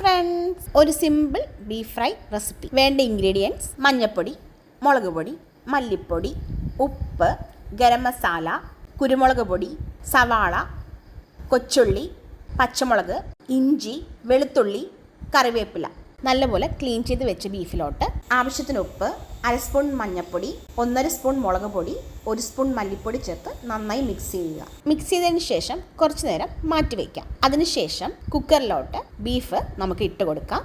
Friends, ഒരു simple beef fry recipe. വേണ്ട ingredients: മഞ്ഞൾപ്പൊടി, മുളക് പൊടി, മല്ലിപ്പൊടി, ഉപ്പ്, ഗരം മസാല, കുരുമുളക് പൊടി, സവാള, കൊച്ചുള്ളി, പച്ചമുളക്, ഇഞ്ചി, വെളുത്തുള്ളി, കറിവേപ്പില. നല്ലപോലെ ക്ലീൻ ചെയ്ത് വെച്ച ബീഫിലോട്ട് ആവശ്യത്തിന് ഉപ്പ്, 1 സ്പൂൺ മഞ്ഞൾപ്പൊടി, 1.5 സ്പൂൺ മുളക് പൊടി, 1 സ്പൂൺ മല്ലിപ്പൊടി ചേർത്ത് നന്നായി മിക്സ് ചെയ്യുക. മിക്സ് ചെയ്തതിന് ശേഷം കുറച്ച് നേരം മാറ്റി വയ്ക്കാം. അതിനുശേഷം കുക്കറിലോട്ട് ബീഫ് നമുക്ക് ഇട്ട് കൊടുക്കാം.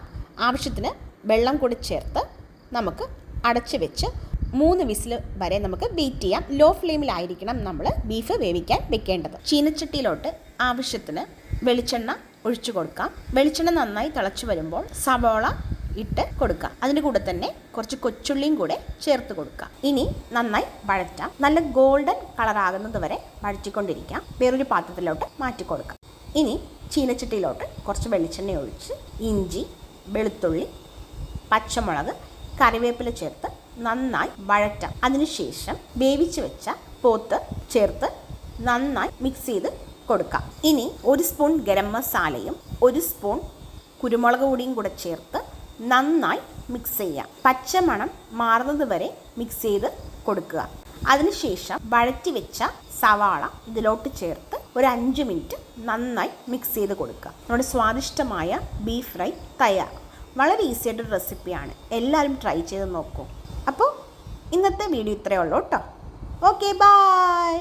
ആവശ്യത്തിന് വെള്ളം കൂടി ചേർത്ത് നമുക്ക് അടച്ച് വെച്ച് 3 വിസിൽ വരെ നമുക്ക് വെയിറ്റ് ചെയ്യാം. ലോ ഫ്ലെയിമിലായിരിക്കണം നമ്മൾ ബീഫ് വേവിക്കാൻ വെക്കേണ്ടത്. ചീനച്ചട്ടിയിലോട്ട് ആവശ്യത്തിന് വെളിച്ചെണ്ണ ഒഴിച്ചു കൊടുക്കാം. വെളിച്ചെണ്ണ നന്നായി തിളച്ചു വരുമ്പോൾ സവാള ഇട്ട് കൊടുക്കാം. അതിൻ്റെ കൂടെ തന്നെ കുറച്ച് കൊച്ചുള്ളിയും കൂടെ ചേർത്ത് കൊടുക്കാം. ഇനി നന്നായി വഴറ്റാം. നല്ല ഗോൾഡൻ കളറാകുന്നത് വരെ വഴറ്റിക്കൊണ്ടിരിക്കാം. വേറൊരു പാത്രത്തിലോട്ട് മാറ്റി കൊടുക്കാം. ഇനി ചീനച്ചട്ടിയിലോട്ട് കുറച്ച് വെളിച്ചെണ്ണ ഒഴിച്ച് ഇഞ്ചി, വെളുത്തുള്ളി, പച്ചമുളക്, കറിവേപ്പില ചേർത്ത് നന്നായി വഴറ്റാം. അതിനുശേഷം വേവിച്ച് വെച്ച പോത്ത് ചേർത്ത് നന്നായി മിക്സ് ചെയ്ത് കൊടുക്കാം. ഇനി 1 സ്പൂൺ ഗരം മസാലയും 1 സ്പൂൺ കുരുമുളക് പൊടിയും കൂടെ ചേർത്ത് നന്നായി മിക്സ് ചെയ്യാം. പച്ചമണം മാറുന്നത് വരെ മിക്സ് ചെയ്ത് കൊടുക്കുക. അതിനുശേഷം വഴറ്റി വെച്ച സവാള ഇതിലോട്ട് ചേർത്ത് ഒരു 5 മിനിറ്റ് നന്നായി മിക്സ് ചെയ്ത് കൊടുക്കുക. നമ്മുടെ സ്വാദിഷ്ടമായ ബീഫ് ഫ്രൈ തയ്യാർ. വളരെ ഈസി ആയിട്ടൊരു റെസിപ്പിയാണ്. എല്ലാവരും ട്രൈ ചെയ്ത് നോക്കൂ. അപ്പോൾ ഇന്നത്തെ വീഡിയോ ഇത്രയേ ഉള്ളൂ കേട്ടോ. Okay, by.